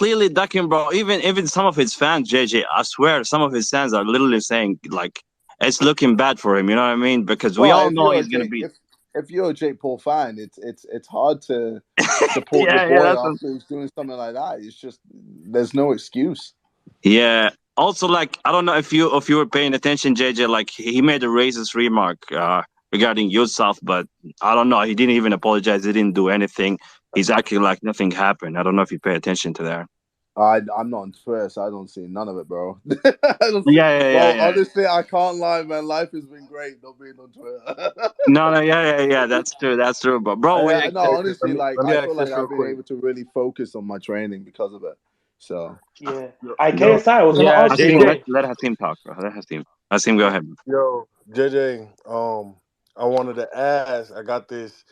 clearly ducking, bro. Even some of his fans, JJ, I swear, some of his fans are literally saying like it's looking bad for him. You know what I mean? Because we Well, all know he's gonna be. if you're a Jake Paul fan, it's hard to support your Yeah, yeah, boy that's after he's doing something like that. It's just there's no excuse. yeah. Also, like I don't know if you were paying attention, JJ. Like he made a racist remark regarding yourself, but I don't know. He didn't even apologize. He didn't do anything. He's acting like nothing happened. I don't know if you pay attention to that. I'm not on Twitter, so I don't see none of it, bro. I don't see. Yeah, yeah, yeah, Well, yeah. honestly, I can't lie, man. Life has been great not being on Twitter. No, no, yeah, yeah, yeah. That's true. That's true. But bro, I wait, no, Let honestly, me like let me I feel ask like this real I've been quick. able to really focus on my training because of it. So Yeah. I Yo, KSI was gonna yeah, ask you, Hasim, let JJ. bro. let Hasim talk, bro. Let Hasim. Hasim, go ahead. Yo, JJ. I wanted to ask. I got this.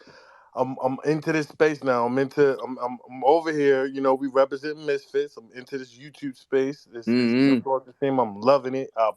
I'm into this space now. I'm over here. You know, we represent Misfits. I'm into this YouTube space. This mm influencer team. I'm loving it. I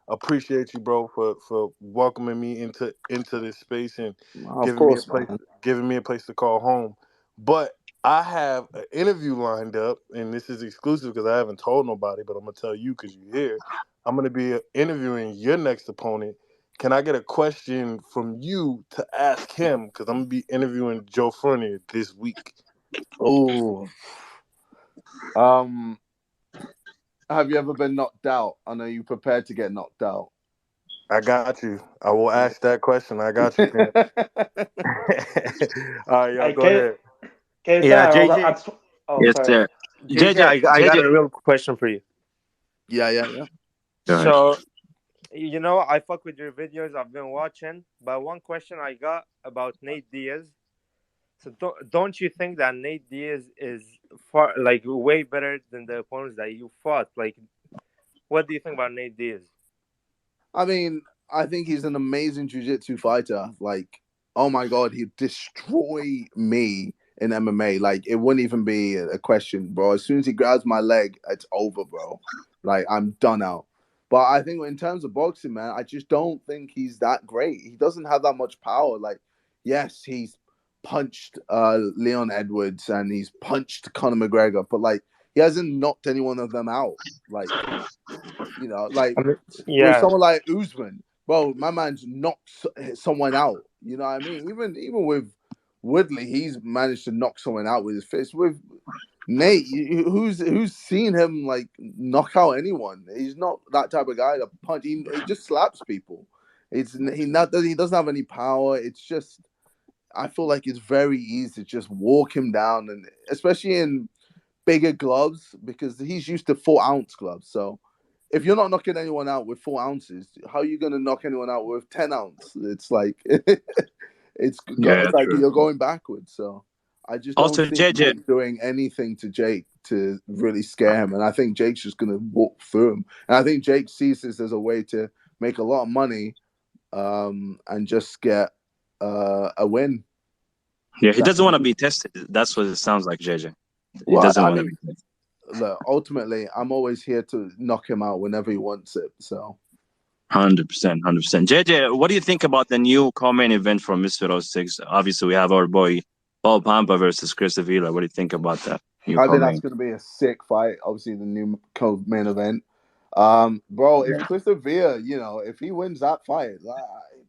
appreciate you, bro, for welcoming me into this space and of course, man. giving me a place to call home. But I have an interview lined up, and this is exclusive because I haven't told nobody. But I'm gonna tell you because you're here. I'm gonna be interviewing your next opponent. Can I get a question from you to ask him? Because I'm gonna be interviewing Joe Fernier this week. Oh, um, have you ever been knocked out? I know you prepared to get knocked out. I got you. I will ask that question. I got you, fam. All right, y'all, I go K ahead. KSI. Yeah, I was JJ. at. Oh, Yes, sorry. sir. JJ, JJ, I got JJ, a real question for you. Yeah. go ahead. So, I fuck with your videos. I've been watching, but one question I got about Nate Diaz. So don't you think that Nate Diaz is far like way better than the opponents that you fought? Like, what do you think about Nate Diaz? I mean, I think he's an amazing jiu-jitsu fighter. Like, oh my god, he'd destroy me in MMA. Like, it wouldn't even be a question, bro. As soon as he grabs my leg, it's over, bro. Like, I'm done out. But I think in terms of boxing, man, I just don't think he's that great. He doesn't have that much power. Like, yes, he's punched Leon Edwards and he's punched Conor McGregor, but like he hasn't knocked any one of them out. Like, like I mean, with yeah, someone like Usman, bro, my man's knocked someone out. You know what I mean? Even with Woodley, he's managed to knock someone out with his fist. With Nate, who's seen him like knock out anyone? He's not that type of guy to punch. He just slaps people. He doesn't have any power. It's just I feel like it's very easy to just walk him down, and especially in bigger gloves because he's used to 4 ounce gloves. So if you're not knocking anyone out with 4 ounces, how are you going to knock anyone out with 10 ounce? It's like Yeah, it's like true. you're going backwards. So I just don't Also, see JJ, Nate doing anything to Jake to really scare him, and I think Jake's just going to walk through him. And I think Jake sees this as a way to make a lot of money, and just get a win. yeah, he doesn't want to be tested. That's what it sounds like, JJ. He Well, doesn't I want to mean, be tested. look, ultimately, I'm always here to knock him out whenever he wants it. So 100%, 100%. JJ, what do you think about the new co-main event from Misfit oh 06? Obviously, we have our boy Paul Pampa versus Chris Avila. What do you think about that new I think that's co-main? going to be a sick fight. Obviously, the new co-main event. Bro, if Yeah. Chris Avila, if he wins that fight,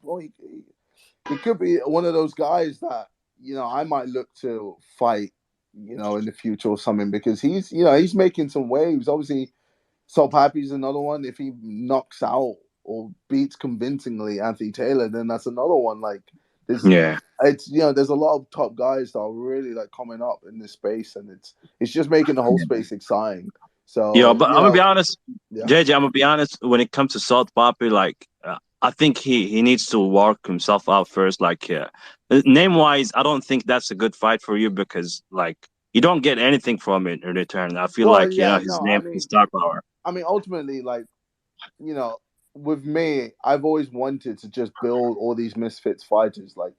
bro, he could be one of those guys that I might look to fight, in the future or something because he's making some waves. Obviously, Salt Pappy's another one. If he knocks out or beats convincingly Anthony Taylor, then that's another one. Like there's Yeah. it's there's a lot of top guys that are really like coming up in this space, and it's just making the whole space exciting. Yeah, So but I'm gonna be honest, yeah. JJ. I'm gonna be honest. When it comes to Salt Poppy, like I think he needs to work himself out first. Like name wise, I don't think that's a good fight for you because like you don't get anything from it in return. I feel Well, like yeah, his no, name, his star power. ultimately, like you know, with me, I've always wanted to just build all these misfits fighters. Like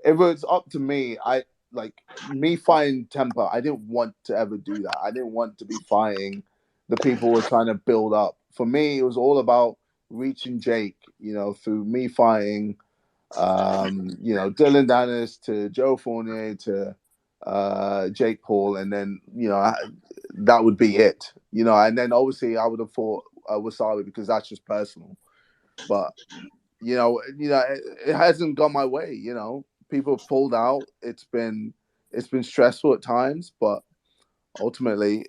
if it's up to me, I like me fighting Temper. I didn't want to ever do that. I didn't want to be fighting the people we're trying to build up. For me, it was all about reaching Jake. Through me fighting, Dylan Dennis to Joe Fournier to Jake Paul, and then that would be it, And then obviously I would have fought Wasabi because that's just personal. But it hasn't gone my way. People have pulled out. It's been stressful at times, but ultimately,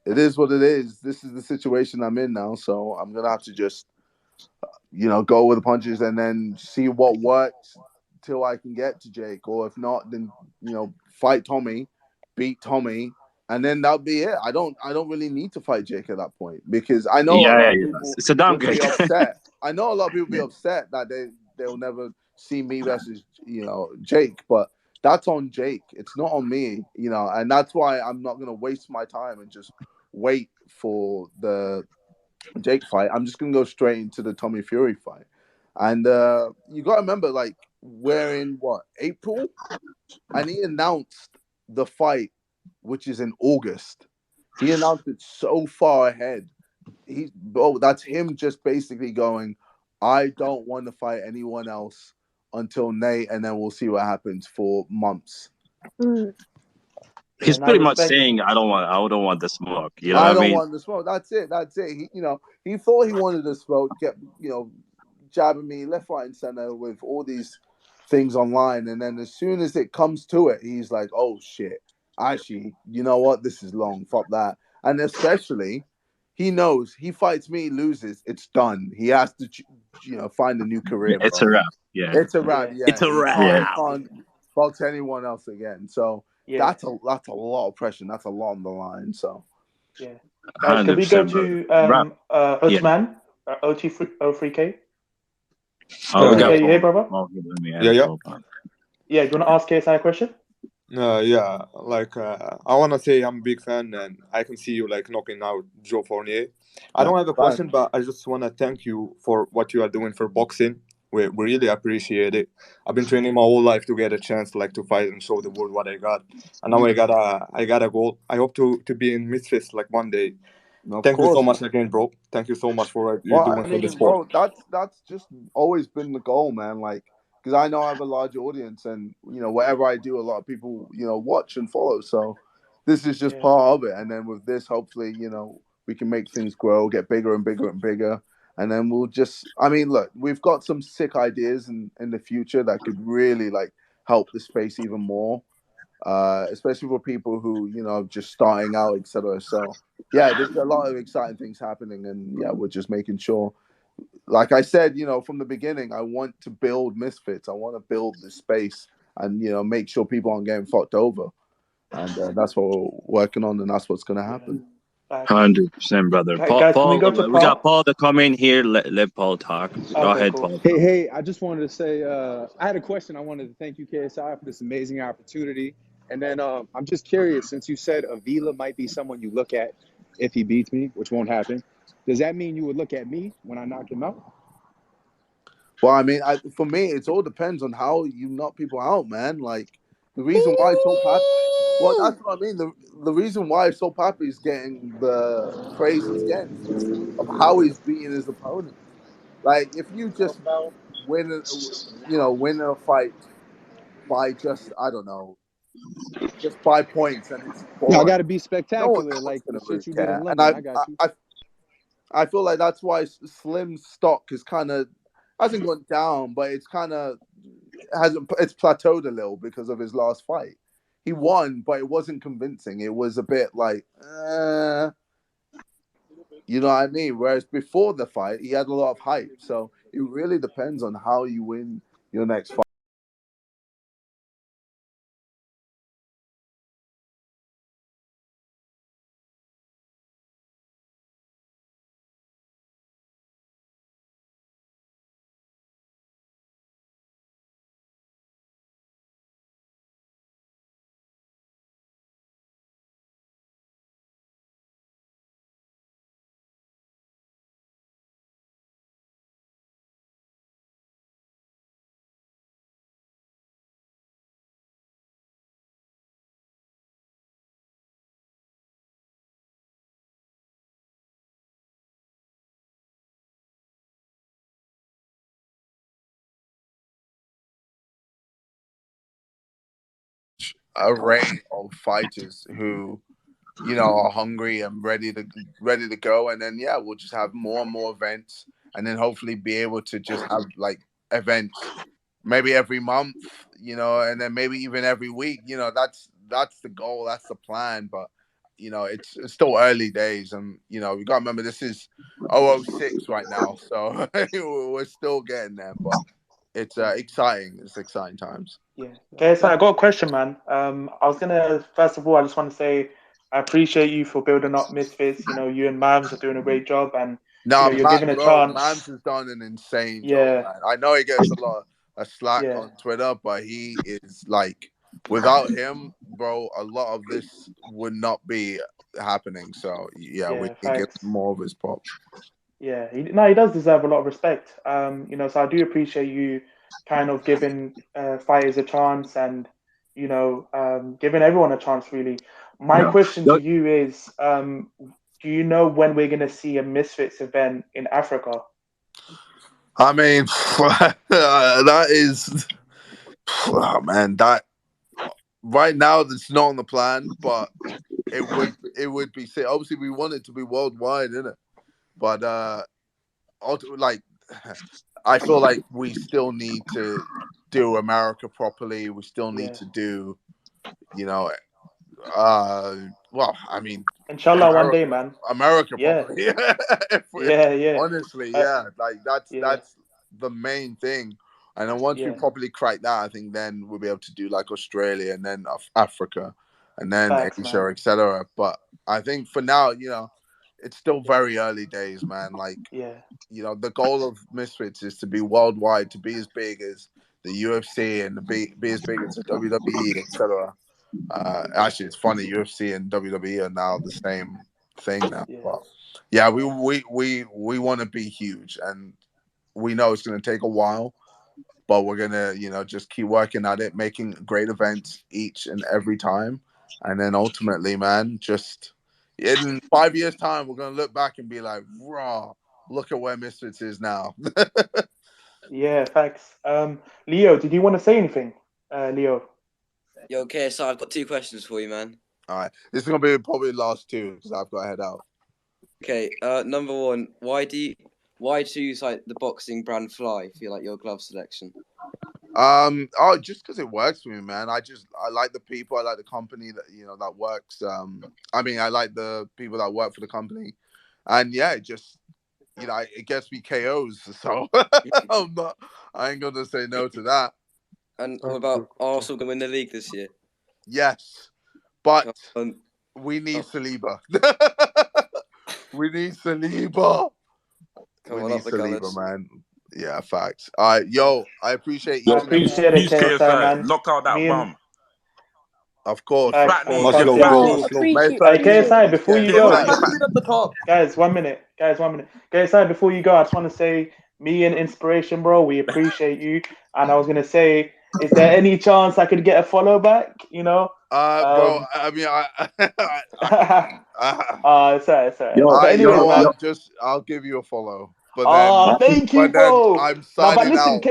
it is what it is. This is the situation I'm in now, so I'm gonna have to just go with the punches and then see what works till I can get to Jake. Or if not, then fight Tommy, beat Tommy, and then that'll be it. I don't really need to fight Jake at that point because I know a Yeah, lot yeah, of yeah. people It's a will be downgrade. upset. I know a lot of people will be Yeah. upset that they'll never see me versus Jake, but that's on Jake. It's not on me, and that's why I'm not gonna waste my time and just wait for the Jake fight. I'm just gonna go straight into the Tommy Fury fight. And you gotta remember, like, we're in what, April? And he announced the fight, which is in August. He announced it so far ahead. That's him just basically going, I don't want to fight anyone else until Nate, and then we'll see what happens for months. Yeah, He's and I pretty much respect. saying, I don't want the smoke. You know what I I don't mean? want the smoke. That's it. That's it. He thought he wanted the smoke, kept, jabbing me left, right, and center with all these things online. And then as soon as it comes to it, he's like, oh shit. Actually, you know what? This is long. Fuck that. And especially, he knows he fights me, loses, it's done. He has to, find a new Yeah, career, it's a bro. wrap. Yeah, It's a wrap. Yeah, Yeah, It's a he can't. yeah. He wrap. can't box anyone else again. So yeah, that's a lot of pressure. And that's a lot on the line. So. yeah. Can Hundred we go percent, brother. to Wrap. Yeah. Utman, OT03K? Oh, we Yeah, got OT3K, you here, Paul. brother? Paul here. Let me yeah, add yeah. Paul. Man. Yeah, do you want to ask KSI a question? Yeah, like I wanna say I'm a big fan, and I can see you like knocking out Joe Fournier. I don't have a Fine. question, but I just wanna thank you for what you are doing for boxing. We really appreciate it. I've been training my whole life to get a chance like to fight and show the world what I got, and now I got a goal. I hope to be in Misfits like one day. Of Thank you so course, man. much again, bro. Thank you so much for what you're Well, doing I for the mean, sport. bro, that's just always been the goal, man. Like, because I know I have a large audience, and whatever I do, a lot of people, watch and follow. So, this is just Yeah, part of it. And then with this, hopefully, we can make things grow, get bigger and bigger and bigger. And then we'll just, I mean, look, we've got some sick ideas in the future that could really like help the space even more, especially for people who just starting out, etc. So yeah, there's a lot of exciting things happening, and yeah, we're just making sure. Like I said, from the beginning, I want to build Misfits. I want to build this space, and make sure people aren't getting fucked over. And that's what we're working on, and that's what's going to yeah. happen. Facts. 100%, brother. Paul, Guys, can we Paul, go to we got Paul? Paul to come in here. Let Paul talk. Go Okay, ahead, cool. Paul. Hey, I just wanted to say I had a question. I wanted to thank you, KSI, for this amazing opportunity. And then I'm just curious, since you said Avila might be someone you look at if he beats me, which won't happen. Does that mean you would look at me when I knock him out? Well, I mean, for me, it all depends on how you knock people out, man. Like the reason why Soul Pap, well, that's what I mean. The reason why Soul Pap is getting the praise he's getting is because of how he's beating his opponents. Like if you just win, win a fight by just, I don't know, just by points, and it's No, I boring. got to be No one, spectacular, no one's like gonna the really shit you did in care. And London. I got you. I feel like that's why Slim's stock is kind of hasn't gone down, but it's kind of hasn't it's plateaued a little because of his last fight. He won, but it wasn't convincing. It was a bit like, you know what I mean? Whereas before the fight, he had a lot of hype. So it really depends on how you win your next fight. Array of fighters who are hungry and ready to go. And then yeah, we'll just have more and more events, and then hopefully be able to just have like events maybe every month, and then maybe even every week. That's the goal, that's the plan. But it's still early days, and we gotta remember this is 006 right now, so we're still getting there. But it's exciting. It's exciting times. Yeah. Okay, so I got a question, man. I was gonna first of all, I just want to say I appreciate you for building up Misfits. You and Mavs are doing a great job, and No, you're given a Mams chance. has done an insane job, Yeah, man. I know he gets a lot of slack yeah, on Twitter, but he is like, without him, bro, a lot of this would not be happening. So yeah, we yeah. need to give Thanks. him more of his props. Yeah, he does deserve a lot of respect. So I do appreciate you kind of giving fighters a chance and giving everyone a chance. Really, my question to you is, do you know when we're gonna see a Misfits event in Africa? I mean, that is, oh, man, that right now that's not on the plan, but it would be sick. Obviously, we want it to be worldwide, innit? But like, I feel like we still need to do America properly. We still need Yeah, to do, you know, well, I mean, inshallah, one day, America, man. America Yeah, properly. yeah, yeah, Honestly, uh, yeah, like that's yeah, the main thing. And then once we yeah. properly crack that, I think then we'll be able to do like Australia and then Africa and then Facts, man. Asia, etc. But I think for now, it's still Yeah, very early days, man. Like, yeah, the goal of Misfits is to be worldwide, to be as big as the UFC and to be as big as the WWE, etc. Actually, it's funny. UFC and WWE are now the same thing now. yeah, But yeah, we want to be huge, and we know it's going to take a while, but we're gonna just keep working at it, making great events each and every time, and then ultimately, man, just in 5 years' time, we're gonna look back and be like, raw. Look at where Misfits is now. yeah. Facts. Leo, did you want to say anything? Leo. Yo, okay, so I've got two questions for you, man. All right, this is gonna be probably the last two because I've got to head out. Okay, number one, why choose like the boxing brand Fly for like your glove selection? Just because it works for me, man. I like the people, I like the company that works. I mean, I like the people that work for the company, and yeah, it just it gets me KOs. So I ain't gonna say no to that. And what about Arsenal going to win the league this year? Yes, but Um, we need Saliba. We need Saliba. come We on, need up the Saliba, colours. man. Yeah, facts. All right, yo, I appreciate each I and every appreciate it, Peace, KSI, KSI. man. Knock out that Me and bomb. Of course, facts, Fat bro. knee. Much Get Facts. love, fat Yeah. bro. knee. Much love. Mate, Hey, thank you so KSI, much, before you KSI. go, KSI, put it at the top. guys, 1 minute. Guys, 1 minute. KSI, before you go, I just want to say, me and Inspiration, bro, we appreciate you. And I was gonna say, is there any chance I could get a follow back? Bro, I mean, It's alright, it's alright. Yo, But you know anyways, man. what? I'll give you a follow, but then, Thank you, bro. I'm No, but signing listen, out.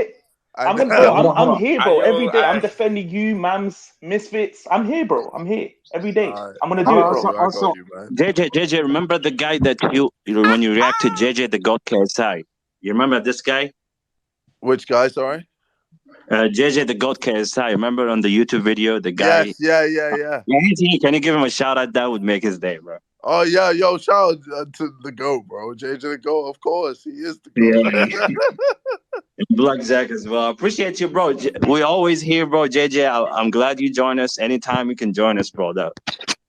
And I'm here, bro. Every day I'm I defending you, Mams, Misfits. I'm here, bro. I'm here every day. Alright, I'm gonna I do it, got bro. you. I got Also, you, man. JJ, remember the guy that when you reacted JJ the God KSI? You remember this guy? Which guy? Sorry. JJ the God KSI. Remember on the YouTube video, the guy? Yes. Yeah. Yeah, can you give him a shout out? That would make his day, bro. Oh yeah, yo, shout out to the GOAT, bro. JJ the GOAT, of course, he is the Yeah. GOAT. Blackjack as well. Appreciate you, bro. We always here, bro. JJ, I'm glad you join us. Anytime you can join us, bro. That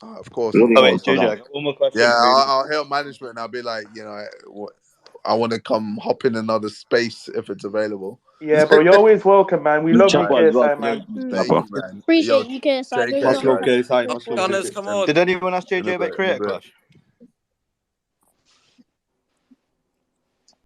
Of course, really Oh helps wait, a JJ, lot. I got one more question yeah. for you. I'll help management, and I'll be like, I want to come hop in another space if it's available. Yeah, bro. You're always welcome, man. We love you, Alright, Chopper as well. KSI, man. thank Chopper. you, man. Yo, Appreciate you, KSI. take Go care, Much love, down. guys. KSI. Much love, Gunners, JJ. come on. Did anyone ask In a JJ about bit, in a Creator bit. Clash?